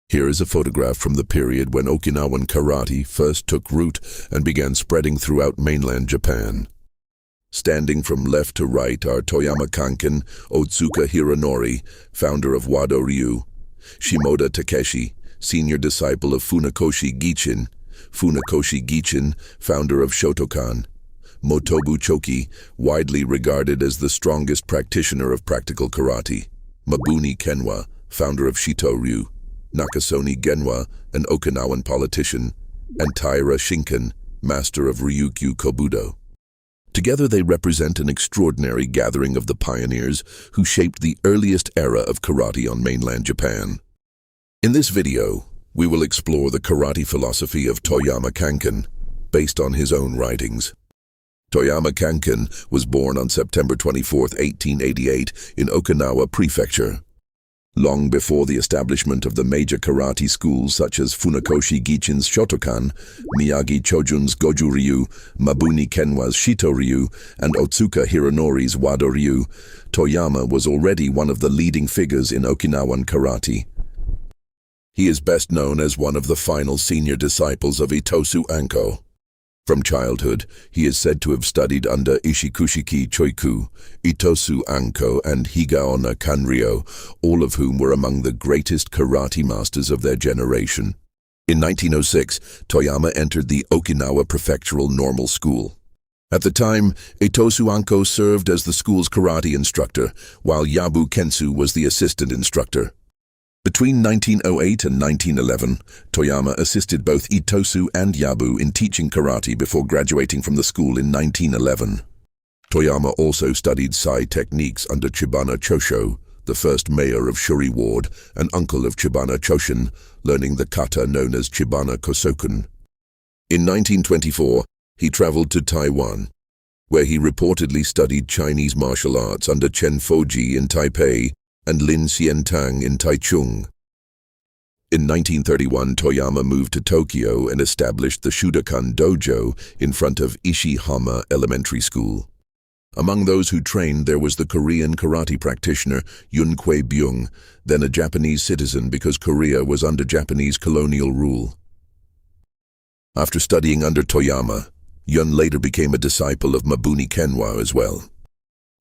Here is a photograph from the period when Okinawan karate first took root and began spreading throughout mainland Japan. Standing from left to right are Toyama Kanken, Otsuka Hironori, founder of Wado-ryu, Shimoda Takeshi, senior disciple of Funakoshi Gichin, founder of Shotokan, Motobu Choki, widely regarded as the strongest practitioner of practical karate, Mabuni Kenwa, founder of Shito-ryu, Nakasone Genwa, an Okinawan politician, and Taira Shinken, master of Ryukyu Kobudo. Together they represent an extraordinary gathering of the pioneers who shaped the earliest era of karate on mainland Japan. In this video, we will explore the karate philosophy of Toyama Kanken, based on his own writings. Toyama Kanken was born on September 24, 1888, in Okinawa Prefecture. Long before the establishment of the major karate schools such as Funakoshi Gichin's Shotokan, Miyagi Chojun's Goju-ryu, Mabuni Kenwa's Shito-ryu, and Otsuka Hironori's Wado-ryu, Toyama was already one of the leading figures in Okinawan karate. He is best known as one of the final senior disciples of Itosu Anko. From childhood, he is said to have studied under Ishikushiki Choiku, Itosu Anko, and Higaonna Kanryo, all of whom were among the greatest karate masters of their generation. In 1906, Toyama entered the Okinawa Prefectural Normal School. At the time, Itosu Anko served as the school's karate instructor, while Yabu Kentsu was the assistant instructor. Between 1908 and 1911, Toyama assisted both Itosu and Yabu in teaching karate before graduating from the school in 1911. Toyama also studied Sai techniques under Chibana Choshin, the first mayor of Shuri Ward and uncle of Chibana Choshin, learning the kata known as Chibana Kosoken. In 1924, he traveled to Taiwan, where he reportedly studied Chinese martial arts under Chen Foji in Taipei and Lin Xiantang in Taichung. In 1931, Toyama moved to Tokyo and established the Shudokan Dojo in front of Ishihama Elementary School. Among those who trained there was the Korean karate practitioner Yoon Byung-in, then a Japanese citizen because Korea was under Japanese colonial rule. After studying under Toyama, Yoon later became a disciple of Mabuni Kenwa as well.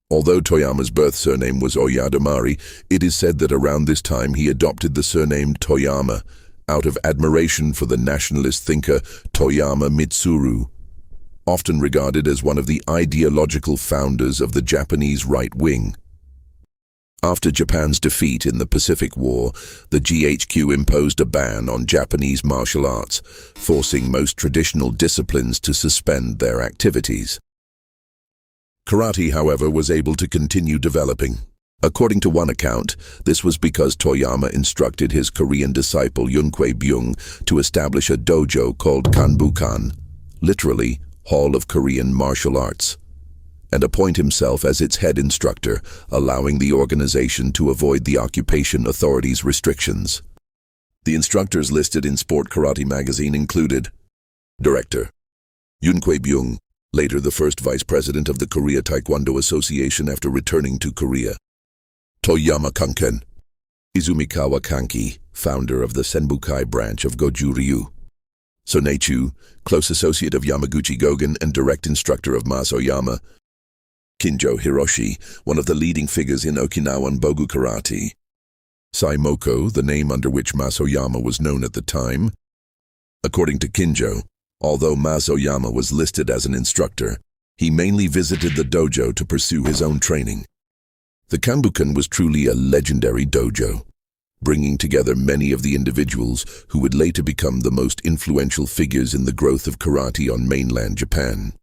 Although Toyama's birth surname was Oyadamari, it is said that around this time he adopted the surname Toyama, out of admiration for the nationalist thinker Toyama Mitsuru, often regarded as one of the ideological founders of the Japanese right wing. After Japan's defeat in the Pacific War, the GHQ imposed a ban on Japanese martial arts, forcing most traditional disciplines to suspend their activities. Karate, however, was able to continue developing. According to one account, this was because Toyama instructed his Korean disciple Yoon Byung-in to establish a dojo called Kanbukan, literally Hall of Korean Martial Arts, and appoint himself as its head instructor, allowing the organization to avoid the occupation authorities' restrictions. The instructors listed in Sport Karate magazine included Director Yoon Byung-in, later the first vice president of the Korea Taekwondo Association after returning to Korea. Toyama Kanken, Izumikawa Kanki, founder of the Senbukai branch of Goju-ryu. Sonechu, close associate of Yamaguchi Gogen and direct instructor of Masoyama. Kinjo Hiroshi, one of the leading figures in Okinawan Bogu karate. Saimoko, the name under which Masoyama was known at the time. According to Kinjo, although Masoyama was listed as an instructor, he mainly visited the dojo to pursue his own training. The Kanbukan was truly a legendary dojo, bringing together many of the individuals who would later become the most influential figures in the growth of karate on mainland Japan.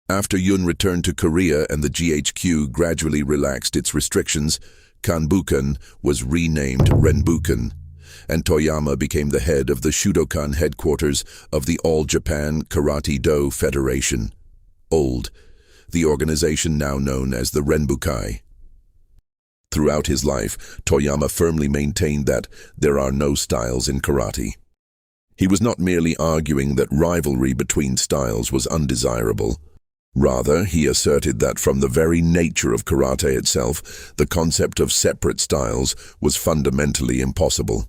After Yoon returned to Korea and the GHQ gradually relaxed its restrictions, Kanbukan was renamed Renbukan, and Toyama became the head of the Shudokan headquarters of the All-Japan Karate-Do Federation, OLD, the organization now known as the Renbukai. Throughout his life, Toyama firmly maintained that there are no styles in karate. He was not merely arguing that rivalry between styles was undesirable. Rather, he asserted that from the very nature of karate itself, the concept of separate styles was fundamentally impossible.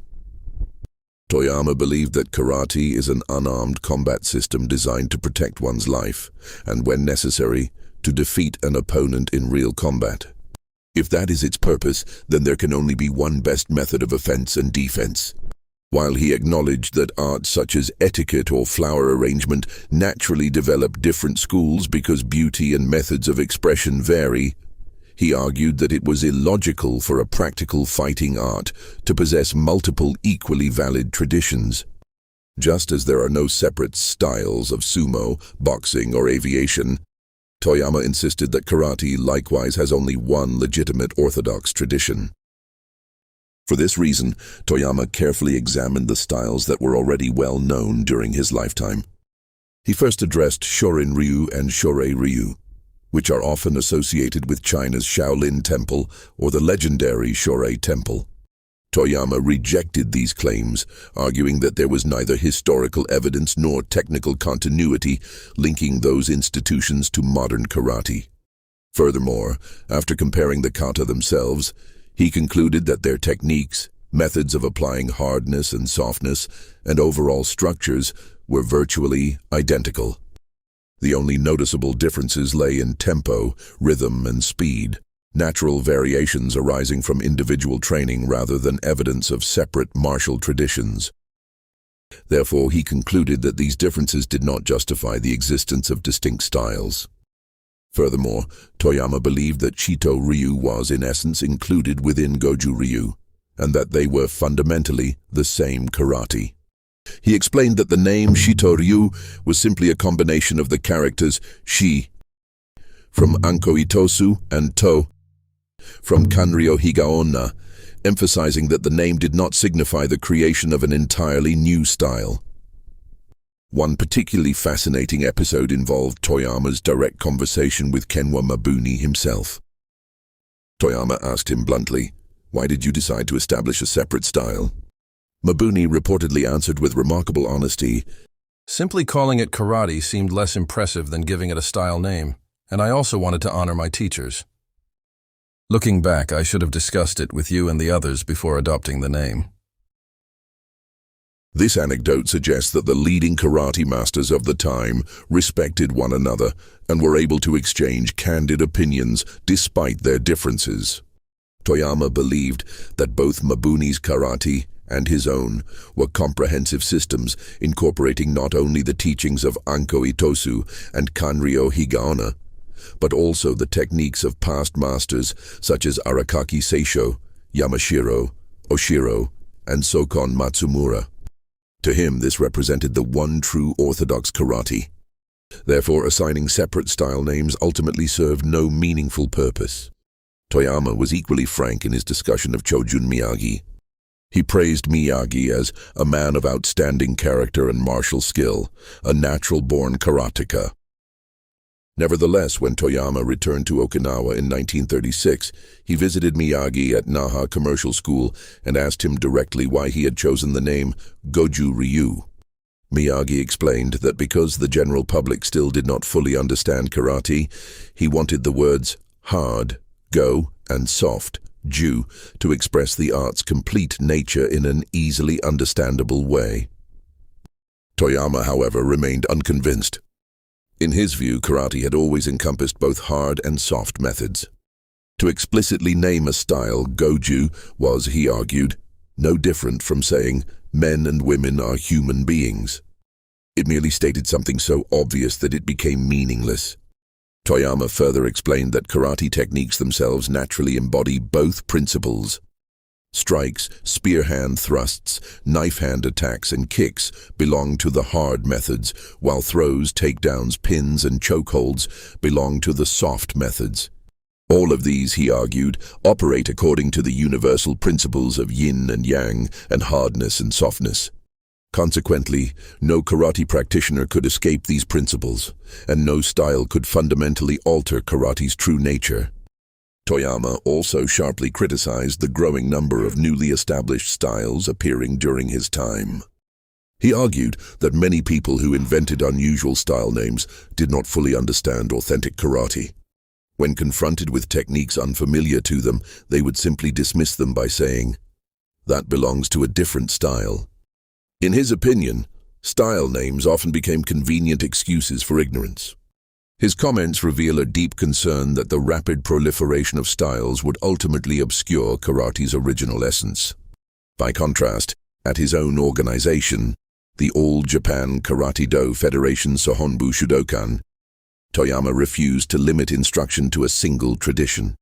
Toyama believed that karate is an unarmed combat system designed to protect one's life, and when necessary, to defeat an opponent in real combat. If that is its purpose, then there can only be one best method of offense and defense. While he acknowledged that arts such as etiquette or flower arrangement naturally develop different schools because beauty and methods of expression vary, he argued that it was illogical for a practical fighting art to possess multiple equally valid traditions. Just as there are no separate styles of sumo, boxing, or aviation, Toyama insisted that karate likewise has only one legitimate orthodox tradition. For this reason, Toyama carefully examined the styles that were already well known during his lifetime. He first addressed Shorin-ryu and Shorei-ryu, which are often associated with China's Shaolin Temple or the legendary Shorei Temple. Toyama rejected these claims, arguing that there was neither historical evidence nor technical continuity linking those institutions to modern karate. Furthermore, after comparing the kata themselves, he concluded that their techniques, methods of applying hardness and softness, and overall structures were virtually identical. The only noticeable differences lay in tempo, rhythm, and speed, natural variations arising from individual training rather than evidence of separate martial traditions. Therefore, he concluded that these differences did not justify the existence of distinct styles. Furthermore, Toyama believed that Shito-ryu was in essence included within Goju-ryu, and that they were fundamentally the same karate. He explained that the name Shito-ryu was simply a combination of the characters Shi from Anko Itosu and To from Kanryo Higaonna, emphasizing that the name did not signify the creation of an entirely new style. One particularly fascinating episode involved Toyama's direct conversation with Kenwa Mabuni himself. Toyama asked him bluntly, "Why did you decide to establish a separate style?" Mabuni reportedly answered with remarkable honesty, "Simply calling it karate seemed less impressive than giving it a style name, and I also wanted to honor my teachers. Looking back, I should have discussed it with you and the others before adopting the name." This anecdote suggests that the leading karate masters of the time respected one another and were able to exchange candid opinions despite their differences. Toyama believed that both Mabuni's karate and his own were comprehensive systems incorporating not only the teachings of Anko Itosu and Kanryo Higaonna, but also the techniques of past masters such as Arakaki Seisho, Yamashiro, Oshiro, and Sokon Matsumura. To him, this represented the one true orthodox karate. Therefore, assigning separate style names ultimately served no meaningful purpose. Toyama was equally frank in his discussion of Chojun Miyagi. He praised Miyagi as a man of outstanding character and martial skill, a natural-born karateka. Nevertheless, when Toyama returned to Okinawa in 1936, he visited Miyagi at Naha Commercial School and asked him directly why he had chosen the name Goju-ryu. Miyagi explained that because the general public still did not fully understand karate, he wanted the words hard, go, and soft, ju, to express the art's complete nature in an easily understandable way. Toyama, however, remained unconvinced. In his view, karate had always encompassed both hard and soft methods. To explicitly name a style Goju was, he argued, no different from saying men and women are human beings. It merely stated something so obvious that it became meaningless. Toyama further explained that karate techniques themselves naturally embody both principles. Strikes, spear hand thrusts, knife hand attacks, and kicks belong to the hard methods, while throws, takedowns, pins, and chokeholds belong to the soft methods. All of these, he argued, operate according to the universal principles of yin and yang and hardness and softness. Consequently, no karate practitioner could escape these principles, and no style could fundamentally alter karate's true nature. Toyama also sharply criticized the growing number of newly established styles appearing during his time. He argued that many people who invented unusual style names did not fully understand authentic karate. When confronted with techniques unfamiliar to them, they would simply dismiss them by saying, "That belongs to a different style." In his opinion, style names often became convenient excuses for ignorance. His comments reveal a deep concern that the rapid proliferation of styles would ultimately obscure karate's original essence. By contrast, at his own organization, the All Japan Karate-do Federation Sohonbu Shudokan, Toyama refused to limit instruction to a single tradition.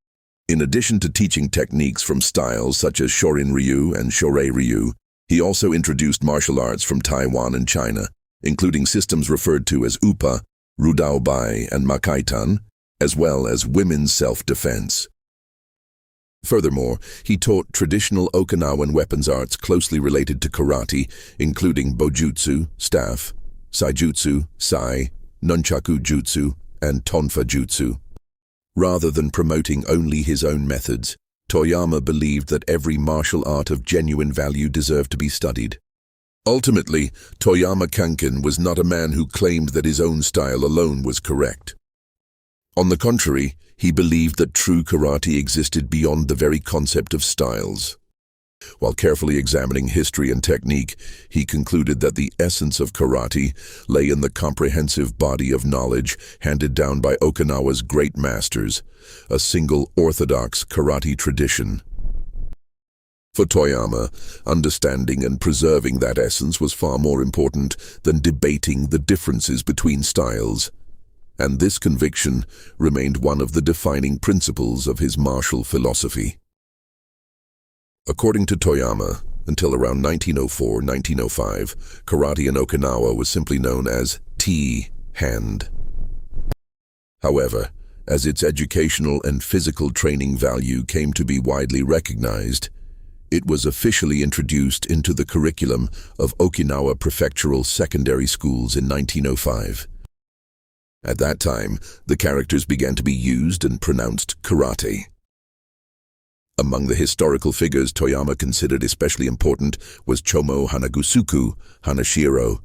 In addition to teaching techniques from styles such as Shorin-ryu and Shorei-ryu, he also introduced martial arts from Taiwan and China, including systems referred to as Upa, Rudao-bai, and Makaitan, as well as women's self-defense. Furthermore, he taught traditional Okinawan weapons arts closely related to karate, including bojutsu, staff, saijutsu, sai, nunchaku jutsu, and tonfa jutsu. Rather than promoting only his own methods, Toyama believed that every martial art of genuine value deserved to be studied. Ultimately, Toyama Kanken was not a man who claimed that his own style alone was correct. On the contrary, he believed that true karate existed beyond the very concept of styles. While carefully examining history and technique, he concluded that the essence of karate lay in the comprehensive body of knowledge handed down by Okinawa's great masters, a single orthodox karate tradition. For Toyama, understanding and preserving that essence was far more important than debating the differences between styles. And this conviction remained one of the defining principles of his martial philosophy. According to Toyama, until around 1904-1905, karate in Okinawa was simply known as T hand. However, as its educational and physical training value came to be widely recognized, it was officially introduced into the curriculum of Okinawa prefectural secondary schools in 1905. At that time, the characters began to be used and pronounced karate. Among the historical figures Toyama considered especially important was Chomo Hanagusuku, Hanashiro.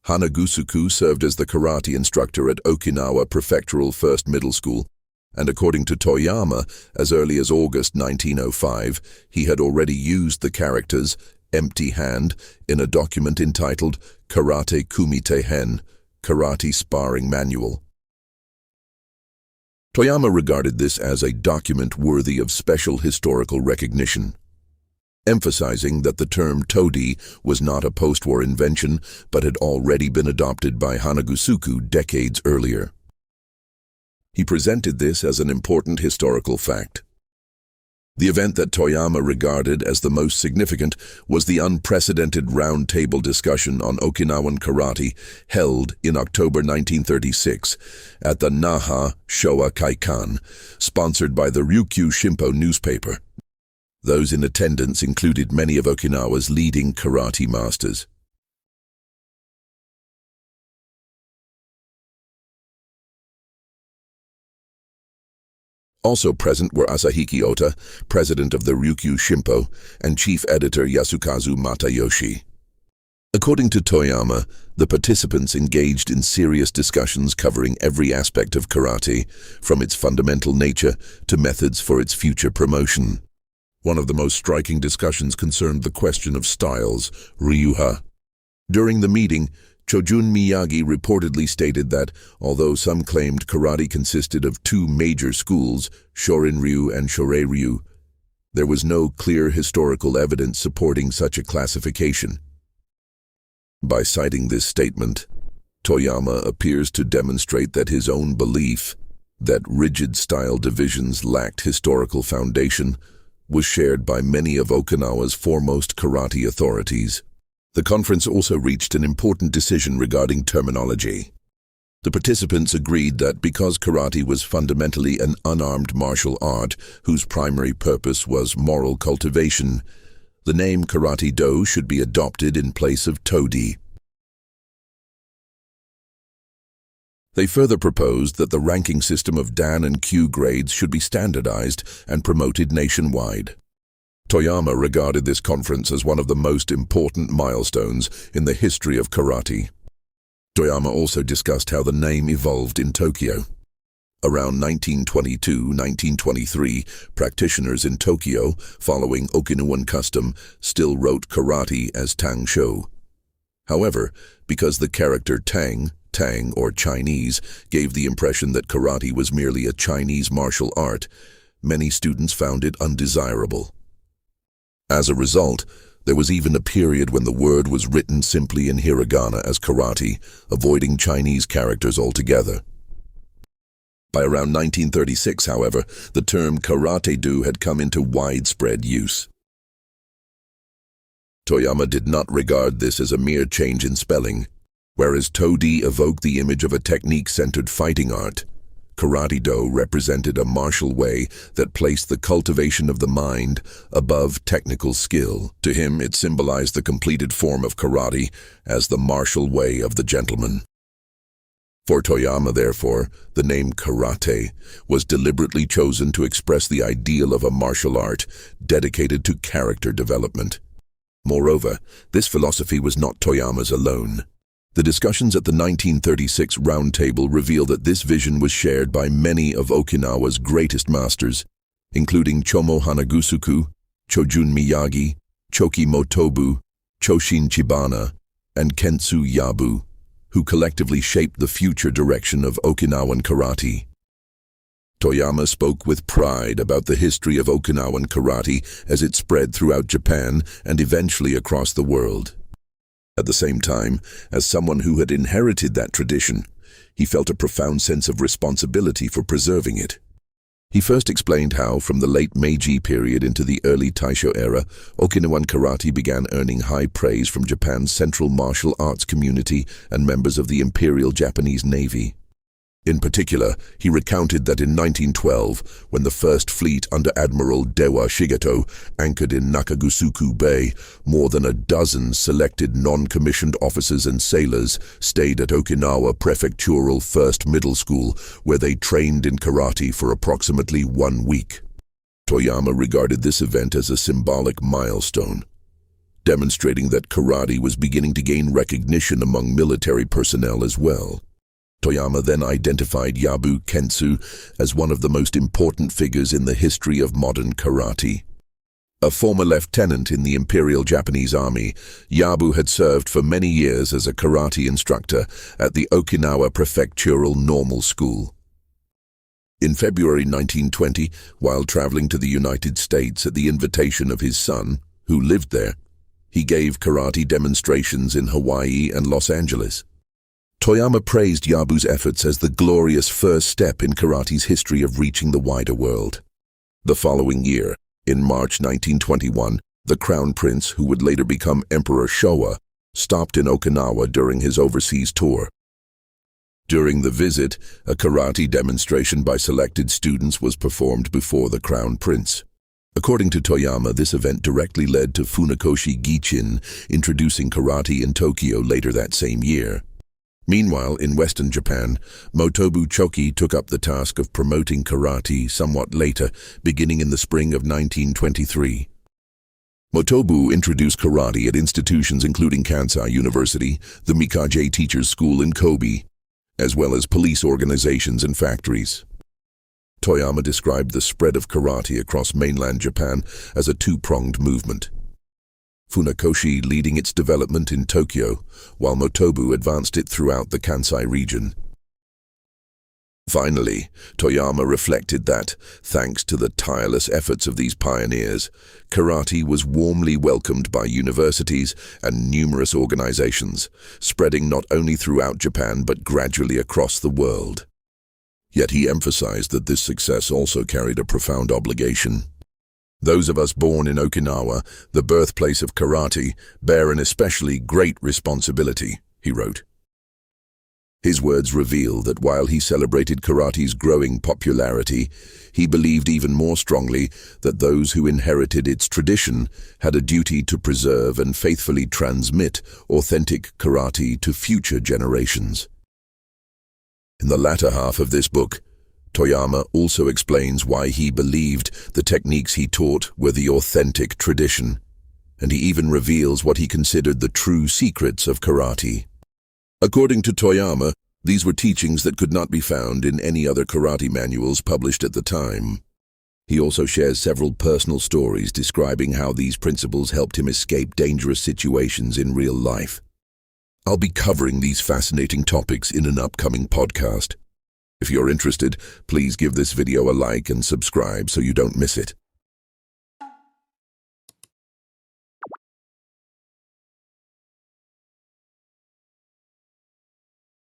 Hanagusuku served as the karate instructor at Okinawa Prefectural First Middle School, and according to Toyama, as early as August 1905, he had already used the characters empty hand in a document entitled Karate Kumite Hen, Karate Sparring Manual. Toyama regarded this as a document worthy of special historical recognition, emphasizing that the term todi was not a post-war invention but had already been adopted by Hanagusuku decades earlier. He presented this as an important historical fact. The event that Toyama regarded as the most significant was the unprecedented roundtable discussion on Okinawan karate held in October 1936 at the Naha Showa Kaikan, sponsored by the Ryukyu Shimpo newspaper. Those in attendance included many of Okinawa's leading karate masters. Also present were Asahiki Ota, president of the Ryukyu Shimpo, and chief editor Yasukazu Matayoshi. According to Toyama, the participants engaged in serious discussions covering every aspect of karate, from its fundamental nature to methods for its future promotion. One of the most striking discussions concerned the question of styles, ryuha. During the meeting, Chojun Miyagi reportedly stated that, although some claimed karate consisted of two major schools, Shorin-ryu and Shorei-ryu, there was no clear historical evidence supporting such a classification. By citing this statement, Toyama appears to demonstrate that his own belief that rigid style divisions lacked historical foundation was shared by many of Okinawa's foremost karate authorities. The conference also reached an important decision regarding terminology. The participants agreed that because karate was fundamentally an unarmed martial art whose primary purpose was moral cultivation, the name Karate-do should be adopted in place of todi. They further proposed that the ranking system of Dan and Q grades should be standardized and promoted nationwide. Toyama regarded this conference as one of the most important milestones in the history of karate. Toyama also discussed how the name evolved in Tokyo. Around 1922-1923, practitioners in Tokyo, following Okinawan custom, still wrote karate as Tang Sho. However, because the character Tang or Chinese, gave the impression that karate was merely a Chinese martial art, many students found it undesirable. As a result, there was even a period when the word was written simply in hiragana as karate, avoiding Chinese characters altogether. By around 1936, however, the term karate-do had come into widespread use. Toyama did not regard this as a mere change in spelling. Whereas to-di evoked the image of a technique-centered fighting art, karate-do represented a martial way that placed the cultivation of the mind above technical skill. To him, it symbolized the completed form of karate as the martial way of the gentleman. For Toyama, therefore, the name karate was deliberately chosen to express the ideal of a martial art dedicated to character development. Moreover, this philosophy was not Toyama's alone. The discussions at the 1936 roundtable reveal that this vision was shared by many of Okinawa's greatest masters, including Chomo Hanagusuku, Chojun Miyagi, Choki Motobu, Choshin Chibana, and Kentsu Yabu, who collectively shaped the future direction of Okinawan karate. Toyama spoke with pride about the history of Okinawan karate as it spread throughout Japan and eventually across the world. At the same time, as someone who had inherited that tradition, he felt a profound sense of responsibility for preserving it. He first explained how, from the late Meiji period into the early Taisho era, Okinawan karate began earning high praise from Japan's central martial arts community and members of the Imperial Japanese Navy. In particular, he recounted that in 1912, when the First Fleet under Admiral Dewa Shigeto anchored in Nakagusuku Bay, more than a dozen selected non-commissioned officers and sailors stayed at Okinawa Prefectural First Middle School, where they trained in karate for approximately 1 week. Toyama regarded this event as a symbolic milestone, demonstrating that karate was beginning to gain recognition among military personnel as well. Toyama then identified Yabu Kentsu as one of the most important figures in the history of modern karate. A former lieutenant in the Imperial Japanese Army, Yabu had served for many years as a karate instructor at the Okinawa Prefectural Normal School. In February 1920, while traveling to the United States at the invitation of his son, who lived there, he gave karate demonstrations in Hawaii and Los Angeles. Toyama praised Yabu's efforts as the glorious first step in karate's history of reaching the wider world. The following year, in March 1921, the Crown Prince, who would later become Emperor Showa, stopped in Okinawa during his overseas tour. During the visit, a karate demonstration by selected students was performed before the Crown Prince. According to Toyama, this event directly led to Funakoshi Gichin introducing karate in Tokyo later that same year. Meanwhile, in Western Japan, Motobu Choki took up the task of promoting karate somewhat later, beginning in the spring of 1923. Motobu introduced karate at institutions including Kansai University, the Mikage Teachers School in Kobe, as well as police organizations and factories. Toyama described the spread of karate across mainland Japan as a two-pronged movement. Funakoshi leading its development in Tokyo, while Motobu advanced it throughout the Kansai region. Finally, Toyama reflected that, thanks to the tireless efforts of these pioneers, karate was warmly welcomed by universities and numerous organizations, spreading not only throughout Japan but gradually across the world. Yet he emphasized that this success also carried a profound obligation. Those of us born in Okinawa, the birthplace of karate, bear an especially great responsibility, he wrote. His words reveal that while he celebrated karate's growing popularity, he believed even more strongly that those who inherited its tradition had a duty to preserve and faithfully transmit authentic karate to future generations. In the latter half of this book, Toyama also explains why he believed the techniques he taught were the authentic tradition, and he even reveals what he considered the true secrets of karate. According to Toyama, These were teachings that could not be found in any other karate manuals published at the time. He also shares several personal stories describing how these principles helped him escape dangerous situations in real life. I'll be covering these fascinating topics in an upcoming podcast. If you're interested, please give this video a like and subscribe so you don't miss it.